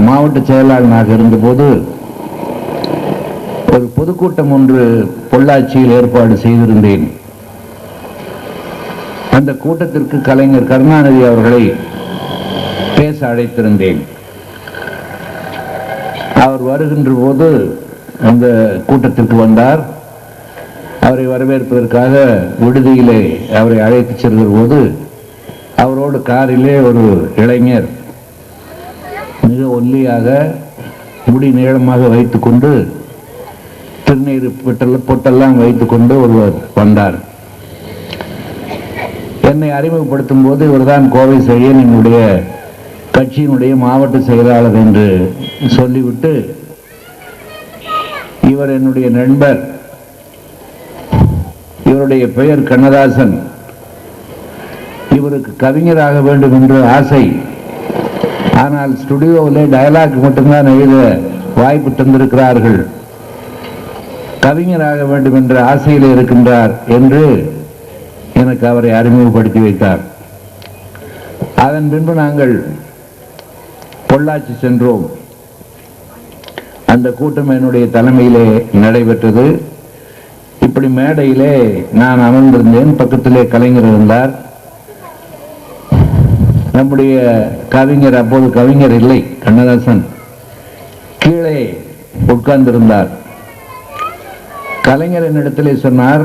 மாவட்ட செயலாளராக இருந்தபோது ஒரு பொதுக்கூட்டம் ஒன்று பொள்ளாச்சியில் ஏற்பாடு செய்திருந்தேன். அந்த கூட்டத்திற்கு கலைஞர் கருணாநிதி அவர்களை பேச அழைத்திருந்தேன். அவர் வருகின்ற போது அந்த கூட்டத்திற்கு வந்தார். அவரை வரவேற்பதற்காக விடுதியிலே அவரை அழைத்து செல்கிற போது அவரோடு காரிலே ஒரு இளைஞர் மிக ஒல்லியாக முடி நீளமாக வைத்துக்கொண்டு திருநீர் பொட்டெல்லாம் வைத்துக்கொண்டு ஒருவர் வந்தார். என்னை அறிமுகப்படுத்தும் போது இவர்தான் கோவை செழியன் என்னுடைய கட்சியினுடைய மாவட்ட செயலாளர் என்று சொல்லிவிட்டு, இவர் என்னுடைய நண்பர், இவருடைய பெயர் கண்ணதாசன், இவருக்கு கவிஞராக வேண்டும் என்று ஆசை, ஆனால் ஸ்டுடியோவில் டயலாக் மட்டும்தான் எழுத வாய்ப்பு தந்திருக்கிறார்கள், கவிஞராக வேண்டும் என்ற ஆசையில் இருக்கின்றார் என்று எனக்கு அவரை அறிமுகப்படுத்தி வைத்தார். அதன் பின்பு நாங்கள் பொள்ளாச்சி சென்றோம். அந்த கூட்டம் என்னுடைய தலைமையிலே நடைபெற்றது. இப்படி மேடையிலே நான் அமர்ந்திருந்தேன். பக்கத்திலே கலைஞர் இருந்தார். நம்முடைய கவிஞர், அப்போது கவிஞர் இல்லை, கண்ணதாசன் கீழே உட்கார்ந்திருந்தார். கலைஞர் என்னிடத்திலே சொன்னார்,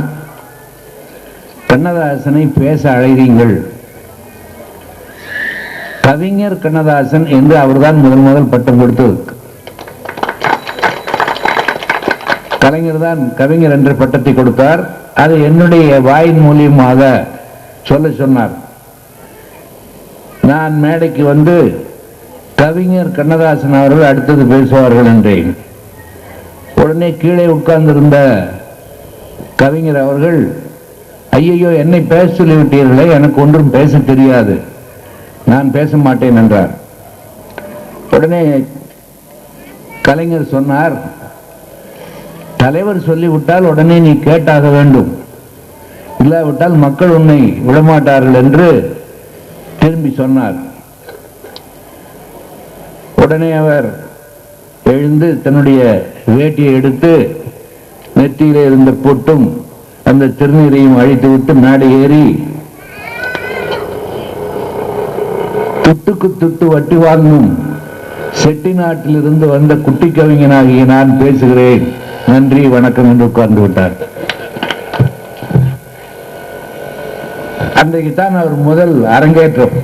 கண்ணதாசனை பேச அழைத்தீர்கள். கவிஞர் கண்ணதாசன் என்று அவர்தான் முதல் பட்டம் கொடுத்தது. கலைஞர் தான் கவிஞர் என்ற பட்டத்தை கொடுத்தார். அது என்னுடைய வாயின் மூலியமாக சொல்ல சொன்னார். நான் மேடைக்கு வந்து கவிஞர் கண்ணதாசன் அவர்கள் அடுத்தது பேசுவார்கள் என்றேன். உடனே கீழே உட்கார்ந்திருந்த கவிஞர் அவர்கள், ஐயையோ என்னை பேச சொல்லிவிட்டீர்களே, எனக்கு ஒன்றும் பேச தெரியாது, நான் பேச மாட்டேன் என்றார். உடனே கலைஞர் சொன்னார், தலைவர் சொல்லிவிட்டால் உடனே நீ கேட்டாக வேண்டும், இல்லாவிட்டால் மக்கள் உன்னை விடமாட்டார்கள் என்று திரும்பி சொன்னார். உடனே அவர் எழுந்து தன்னுடைய வேட்டியை எடுத்து நெற்றியிலே இருந்த பொட்டும் அந்த திருநீரையும் அழித்துவிட்டு மேடை ஏறி, துட்டுக்கு துட்டு வட்டி வாங்கும் செட்டி நாட்டிலிருந்து வந்த குட்டி கவிஞனாகிய நான் பேசுகிறேன், நன்றி வணக்கம் என்று உட்கார்ந்து விட்டார். அன்றைக்குத்தான் அவர் முதல் அரங்கேற்றம்.